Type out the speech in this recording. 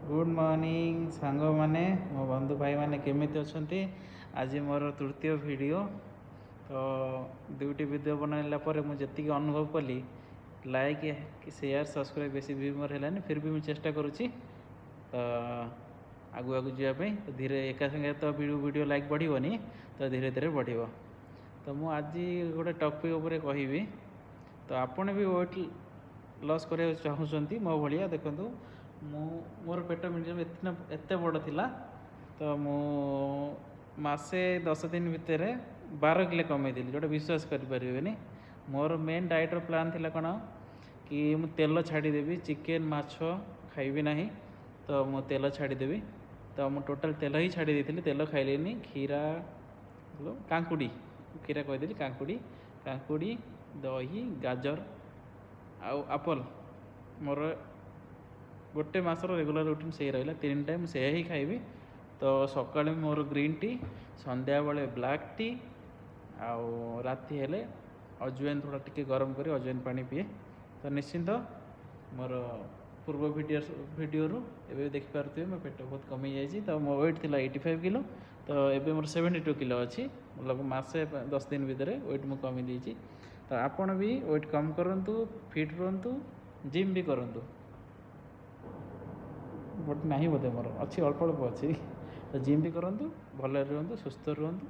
Good morning सांग माने मो बंधु भाई माने केमिति अछंती। आज मोर तृतीय वीडियो तो दुईटी वीडियो बनैला पर मुझे जी अनुभव कली लाइक कि शेयर सब्सक्राइब बेसी भी मोर है फिर भी मुझे चेष्टा करुच्ची तो आगु आगु जावाई तो धीरे एका संगे तो वीडियो लाइक बढ़नी तो धीरे धीरे बढ़ तो मुझे आज गोटे टॉपिक उपर कहबी तो आपण भी वेट लॉस करने चाहूँगी मो भाया देखूँ मोर पेट मीडियम एत बड़ थिला तो मु मासे 10 दिन भितर 12 किलो कमेदी जोटा विश्वास करें। मोर मेन डाइटर प्लान थिला कौन कि मु तेल छाड़देवी चिकेन माछ खाइबी ना तो मु तेल छाड़देवी तो मु टोटाल तेल ही छाड़ी देती तेल खाइलेनी खीरा कांकुड़ी खीरा कहीदेली कांकुड़ी दही गाजर आउ एप्पल मोर गोटे मासर रेगुलर रूटीन से रहा 3 टाइम से ही खाइबी तो सकाଳେ मोर ग्रीन टी संध्या बेले ब्लैक टी आउ राति हेले अजवाइन थोड़ा टिके गरम कर अजवाइन पानी पिए तो निश्चिंत मोर पूर्व वीडियो एवं देखिपे मो पेट बहुत कमी जाइए तो मो वेट थी 85 किलो तो ये मोर 72 किलो अच्छी मतलब मासे 10 दिन भितर वेट मु कमी देती तो आपण भी वेट कम करूँ फिट रुहतु जिम भी करूँ बट ना बोधे मोर अच्छी अल्प अल्प अच्छी तो जिम भी करूँ भले रुहतु सुस्थ रुहतु।